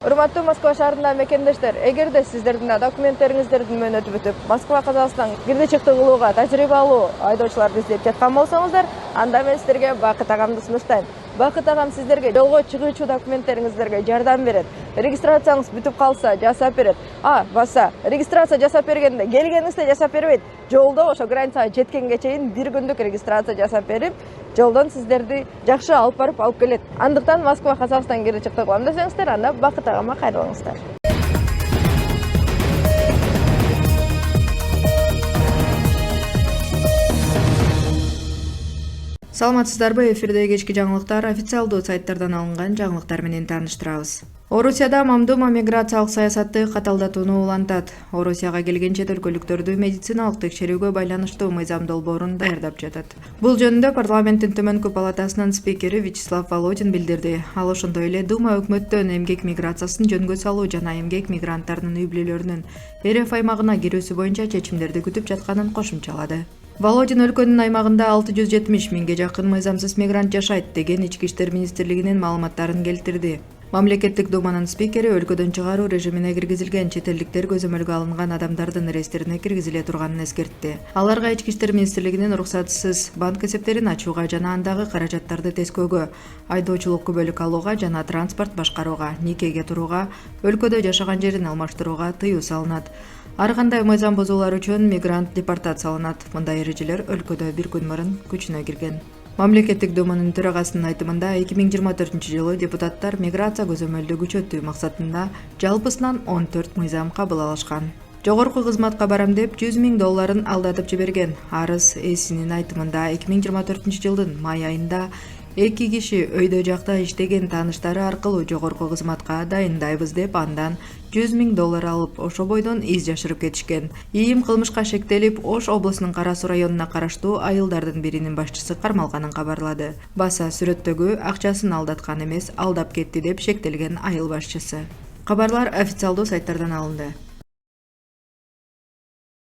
Урматтуу Москва шаарында мекендештер, эгерде сиздердин документтериңиздердин менен өтүп өтүп, Москва Казакстан кирди чыкты кылууга тажрыйба алуу айдоочуларды издеп жаткан болсоңуздар, анда мен сиздерге Бакыт агамды сунуштайм. Бакыт агам сиздерге жолго чыгуучу документтериңиздерге жардам берет. Регистрацияңыз бүтүп калса, жасап берет. Баса, регистрация жасап бергенде келгениңизде жасап бербейт. Жолдо ошо границага жеткенге чейин бир күндүк регистрация жасап берип, жолдон сиздерди жакшы алып барып алып келет. Андыктан Москва Казакстан кирди чыкты кылам десеңиздер, анда Бакыт агама кайрылыңыздар. Саламатсыздарбы? Эфирде кечки жаңылыктар официалдуу сайттардан алынган жаңылыктар менен тааныштырабыз. Орусияда мамдума миграциялык саясатты каталдатууну улантат. Орусияга келген чет өлкөлүктөрдү медициналык текшерүүгө байланыштуу мыйзам долбоорун даярдап жатат. Бул жөнүндө парламенттин Төмөнкү палатасынын спикери Вячеслав Володин билдирди. Ал ошондой эле Дума өкмөттөн эмгек миграциясын жөнгө салуу жана эмгек мигранттарынын үй-бүлөлөрүнүн РФ аймагына кирүүсү боюнча чечимдерди күтүп жатканын кошумчалады. Володин өлкөнүн аймагында 670 миңге жакын мыйзамсыз мигрант жашайт деген Ички иштер министрлигинин маалыматтарын келтирди. Мамлекеттик думанын спикери өлкөдөн чыгаруу режимине киргизилген чет элдиктер көзөмөлгө алынган адамдардын реестрине киргизиле турганын эскертти. Аларга Ички иштер министрлигинин уруксатсыз банк эсептерин ачууга жана андагы каражаттарды тескөөгө, айдоочулук күбөлүк алууга жана транспорт башкарууга, никеге турууга, өлкөдө жашаган жерин алмаштырууга тыюу салынат. Ар кандай мыйзам бузуулар үчүн мигрант депортацияланат. Мындай эрежелер өлкөдө бир күн мурун күчүнө кирген. Мамлекеттик думанын төрагасынын айтымында 2024-жылы депутаттар миграция көзөмөлдү күчөтүү максатында жалпысынан 14 мыйзам кабыл алышкан. Жогорку кызматка барам деп $100,000 алдатып жиберген. Арыз ээсинин айтымында 2024-жылдын май айында 2 киши өйдө жакта иштеген тааныштары аркылуу жогорку кызматка дайындайбыз деп андан $100,000 алып, ошо бойдон из жашырып кетишкен. ИИМ кылмышка шектелип, Ош облусунун Кара Суу районуна караштуу айылдардын биринин башчысы кармалганын кабарлады. Баса сүрөттөгү акчасын алдаткан эмес, алдап кетти деп шектелген айыл башчысы. Кабарлар официалдуу сайттардан алынды.